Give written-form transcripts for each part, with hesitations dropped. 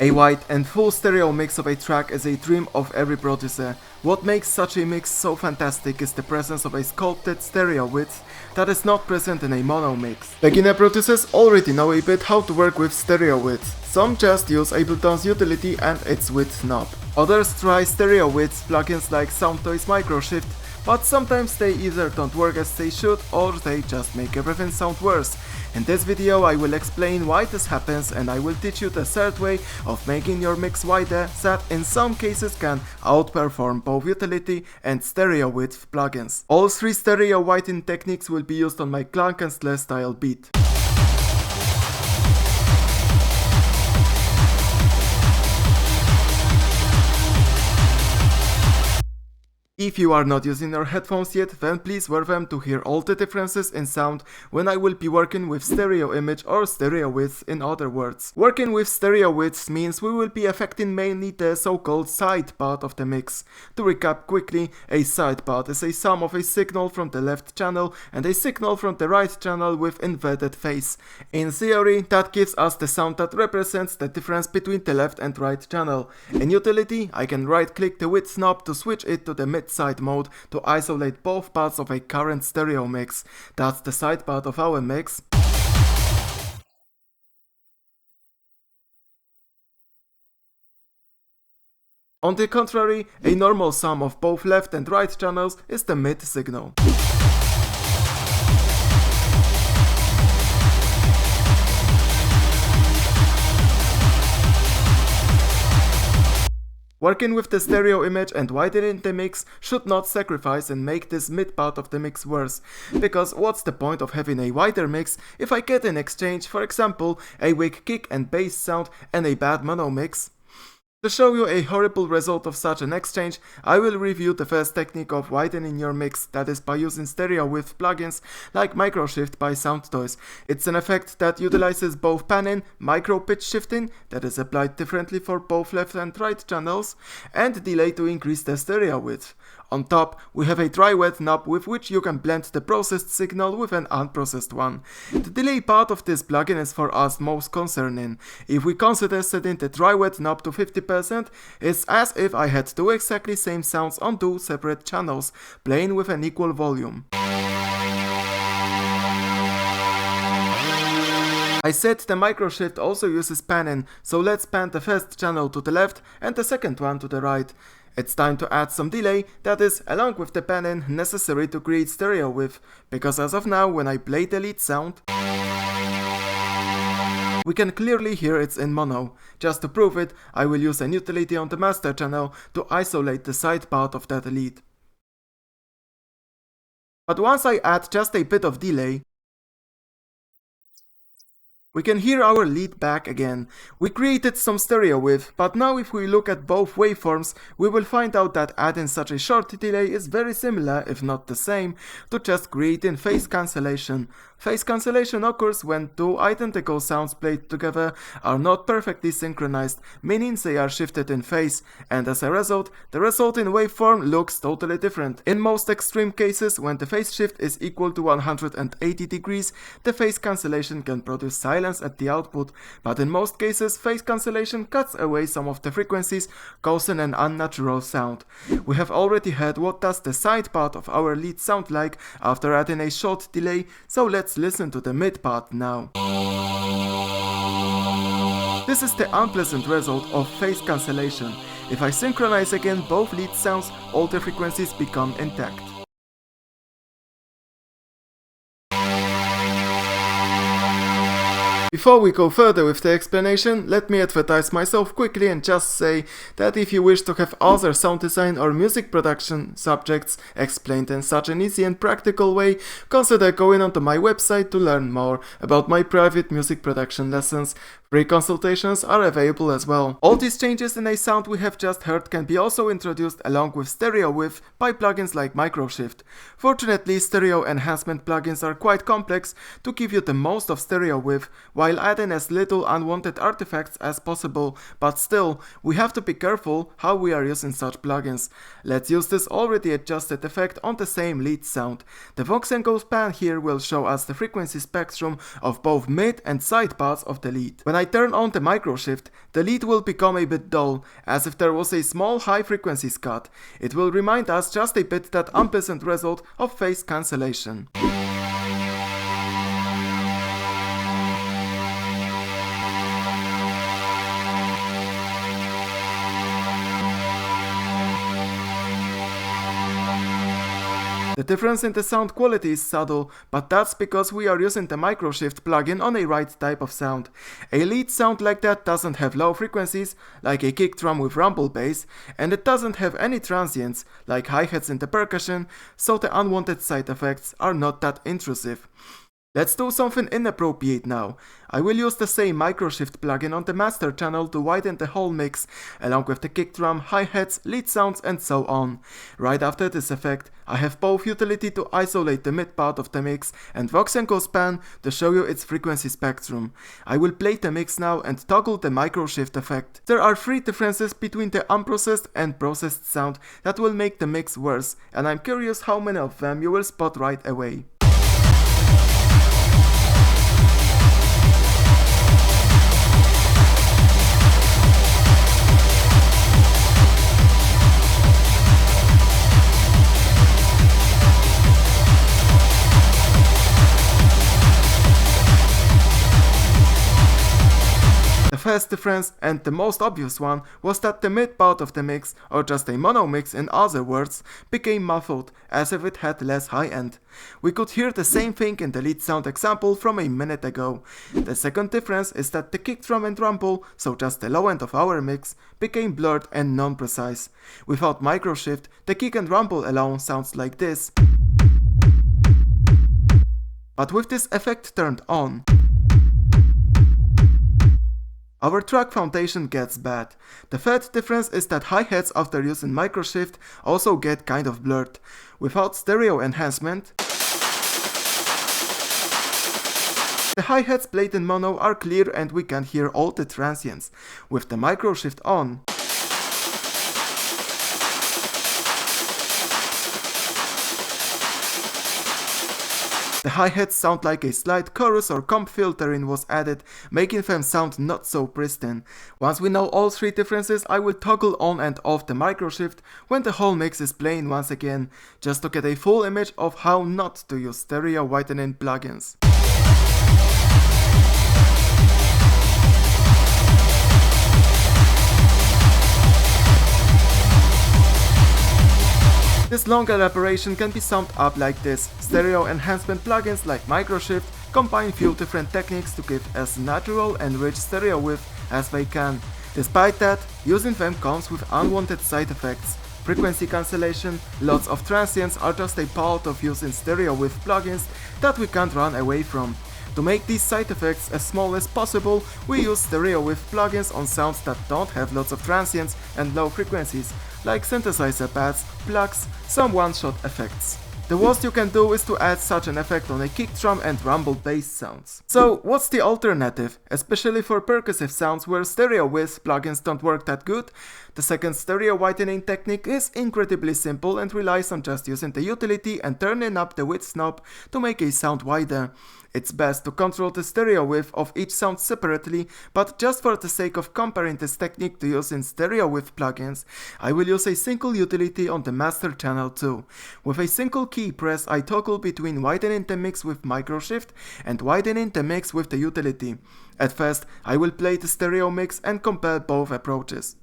A wide and full stereo mix of a track is a dream of every producer. What makes such a mix so fantastic is the presence of a sculpted stereo width that is not present in a mono mix. Beginner producers already know a bit how to work with stereo width. Some just use Ableton's utility and its width knob. Others try stereo width plugins like Soundtoys Microshift, but sometimes they either don't work as they should or they just make everything sound worse. In this video I will explain why this happens, and I will teach you the third way of making your mix wider that in some cases can outperform both utility and stereo width plugins. All three stereo widening techniques will be used on my clank and slur style beat. If you are not using your headphones yet, then please wear them to hear all the differences in sound when I will be working with stereo image or stereo width, in other words. Working with stereo widths means we will be affecting mainly the so-called side part of the mix. To recap quickly, a side part is a sum of a signal from the left channel and a signal from the right channel with inverted phase. In theory, that gives us the sound that represents the difference between the left and right channel. In utility, I can right-click the width knob to switch it to the mid-side mode to isolate both parts of a current stereo mix. That's the side part of our mix. On the contrary, a normal sum of both left and right channels is the mid signal. Working with the stereo image and widening the mix should not sacrifice and make this mid part of the mix worse, because what's the point of having a wider mix if I get in exchange, for example, a weak kick and bass sound and a bad mono mix? To show you a horrible result of such an exchange, I will review the first technique of widening your mix, that is by using stereo width plugins like Microshift by Soundtoys. It's an effect that utilizes both panning, micro pitch shifting, that is applied differently for both left and right channels, and delay to increase the stereo width. On top, we have a dry wet knob with which you can blend the processed signal with an unprocessed one. The delay part of this plugin is for us most concerning. If we consider setting the dry wet knob to 50%, it's as if I had two exactly same sounds on two separate channels, playing with an equal volume. I said the Microshift also uses panning, so let's pan the first channel to the left and the second one to the right. It's time to add some delay, that is, along with the panning necessary to create stereo width, because as of now, when I play the lead sound, we can clearly hear it's in mono. Just to prove it, I will use an utility on the master channel to isolate the side part of that lead. But once I add just a bit of delay, we can hear our lead back again. We created some stereo width, but now if we look at both waveforms, we will find out that adding such a short delay is very similar, if not the same, to just creating phase cancellation. Phase cancellation occurs when two identical sounds played together are not perfectly synchronized, meaning they are shifted in phase, and as a result, the resulting waveform looks totally different. In most extreme cases, when the phase shift is equal to 180 degrees, the phase cancellation can produce silence at the output, but in most cases, phase cancellation cuts away some of the frequencies, causing an unnatural sound. We have already heard what does the side part of our lead sound like after adding a short delay, so let's listen to the mid part now. This is the unpleasant result of phase cancellation. If I synchronize again both lead sounds, all the frequencies become intact. Before we go further with the explanation, let me advertise myself quickly and just say that if you wish to have other sound design or music production subjects explained in such an easy and practical way, consider going onto my website to learn more about my private music production lessons. Free consultations are available as well. All these changes in a sound we have just heard can be also introduced along with stereo width by plugins like Microshift. Fortunately, stereo enhancement plugins are quite complex to give you the most of stereo width while adding as little unwanted artifacts as possible, but still, we have to be careful how we are using such plugins. Let's use this already adjusted effect on the same lead sound. The Vox and Ghost pan here will show us the frequency spectrum of both mid and side parts of the lead. When I turn on the microshift, the lead will become a bit dull, as if there was a small high frequency cut. It will remind us just a bit that unpleasant result of phase cancellation. The difference in the sound quality is subtle, but that's because we are using the microshift plugin on a right type of sound. A lead sound like that doesn't have low frequencies, like a kick drum with rumble bass, and it doesn't have any transients, like hi-hats in the percussion, so the unwanted side effects are not that intrusive. Let's do something inappropriate now. I will use the same microshift plugin on the master channel to widen the whole mix, along with the kick drum, hi-hats, lead sounds and so on. Right after this effect, I have both utility to isolate the mid part of the mix and Vox&Co span to show you its frequency spectrum. I will play the mix now and toggle the microshift effect. There are 3 differences between the unprocessed and processed sound that will make the mix worse, and I'm curious how many of them you will spot right away. The first difference, and the most obvious one, was that the mid part of the mix, or just a mono mix in other words, became muffled, as if it had less high end. We could hear the same thing in the lead sound example from a minute ago. The second difference is that the kick drum and rumble, so just the low end of our mix, became blurred and non-precise. Without microshift, the kick and rumble alone sounds like this. But with this effect turned on, our track foundation gets bad. The third difference is that hi-hats after using microshift also get kind of blurred. Without stereo enhancement, the hi-hats played in mono are clear and we can hear all the transients. With the microshift on, the hi-hats sound like a slight chorus or comp filtering was added, making them sound not so pristine. Once we know all 3 differences, I will toggle on and off the microshift when the whole mix is playing once again, just to get a full image of how not to use stereo widening plugins. This long elaboration can be summed up like this. Stereo enhancement plugins like microshift combine few different techniques to give as natural and rich stereo width as they can. Despite that, using them comes with unwanted side effects. Frequency cancellation, lots of transients are just a part of using stereo width plugins that we can't run away from. To make these side effects as small as possible, we use stereo width plugins on sounds that don't have lots of transients and low frequencies, like synthesizer pads, plugs, some one-shot effects. The worst you can do is to add such an effect on a kick drum and rumble bass sounds. So what's the alternative, especially for percussive sounds where stereo width plugins don't work that good? The second stereo widening technique is incredibly simple and relies on just using the utility and turning up the width knob to make a sound wider. It's best to control the stereo width of each sound separately, but just for the sake of comparing this technique to using stereo width plugins, I will use a single utility on the master channel too. With a single key press, I toggle between widening the mix with microshift and widening the mix with the utility. At first, I will play the stereo mix and compare both approaches.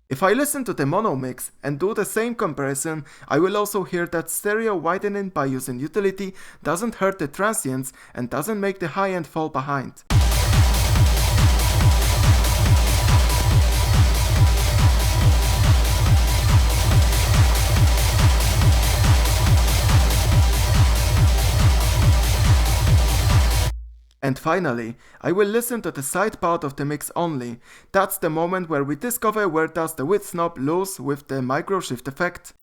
If I listen to the mono mix and do the same comparison, I will also hear that stereo widening by using utility doesn't hurt the transients and doesn't make the high end fall behind. And finally, I will listen to the side part of the mix only. That's the moment where we discover where does the width knob lose with the microshift effect.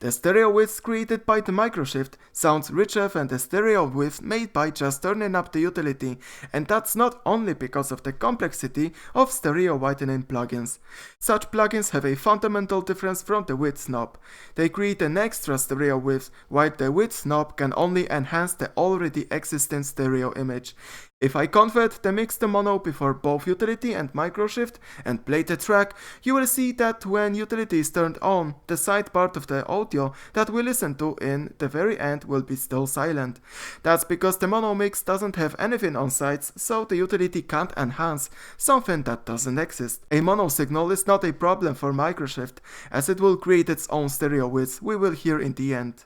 The stereo width created by the microshift sounds richer than the stereo width made by just turning up the utility, and that's not only because of the complexity of stereo widening plugins. Such plugins have a fundamental difference from the width knob. They create an extra stereo width, while the width knob can only enhance the already existing stereo image. If I convert the mix to mono before both utility and microshift and play the track, you will see that when utility is turned on, the side part of the audio that we listen to in the very end will be still silent. That's because the mono mix doesn't have anything on sides, so the utility can't enhance something that doesn't exist. A mono signal is not a problem for microshift, as it will create its own stereo width we will hear in the end.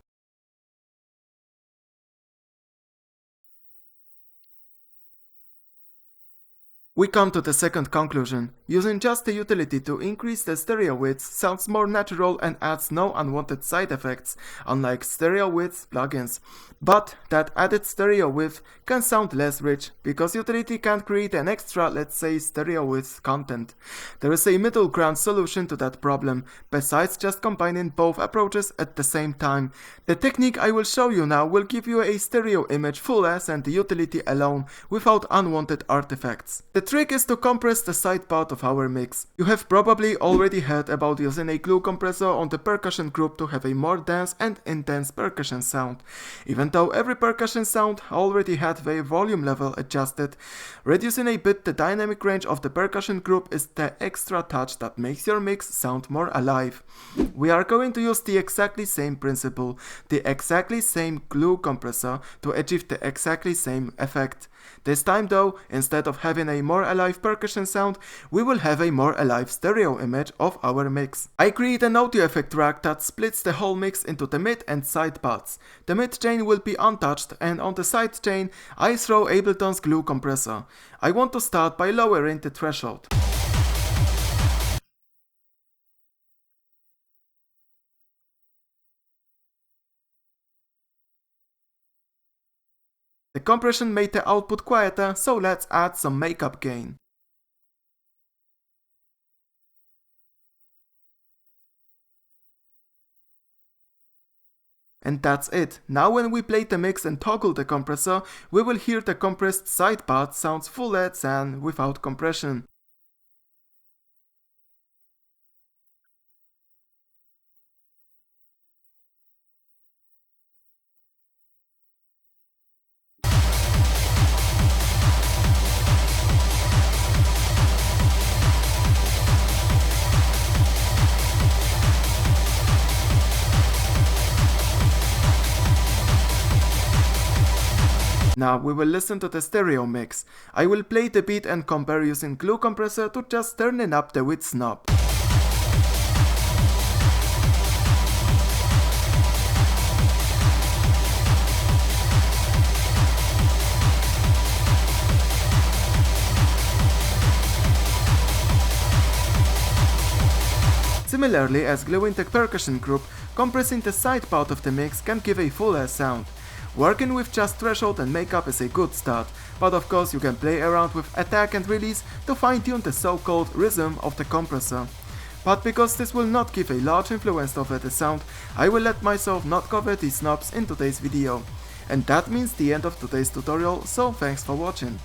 We come to the second conclusion. Using just the utility to increase the stereo width sounds more natural and adds no unwanted side effects, unlike stereo width plugins. But that added stereo width can sound less rich, because utility can't create an extra, let's say, stereo width content. There is a middle ground solution to that problem, besides just combining both approaches at the same time. The technique I will show you now will give you a stereo image full as and the utility alone, without unwanted artifacts. The trick is to compress the side part of our mix. You have probably already heard about using a glue compressor on the percussion group to have a more dense and intense percussion sound. Even though every percussion sound already had their volume level adjusted, reducing a bit the dynamic range of the percussion group is the extra touch that makes your mix sound more alive. We are going to use the exactly same principle, the exactly same glue compressor, to achieve the exactly same effect. This time though, instead of having a more alive percussion sound, we will have a more alive stereo image of our mix. I create an audio effect track that splits the whole mix into the mid and side parts. The mid chain will be untouched, and on the side chain I throw Ableton's glue compressor. I want to start by lowering the threshold. The compression made the output quieter, so let's add some makeup gain. And that's it. Now when we play the mix and toggle the compressor, we will hear the compressed side part sounds fuller than without compression. Now we will listen to the stereo mix. I will play the beat and compare using glue compressor to just turning up the width knob. Similarly as gluing the percussion group, compressing the side part of the mix can give a fuller sound. Working with just threshold and makeup is a good start, but of course you can play around with attack and release to fine-tune the so-called rhythm of the compressor. But because this will not give a large influence over the sound, I will let myself not cover these knobs in today's video. And that means the end of today's tutorial, so thanks for watching.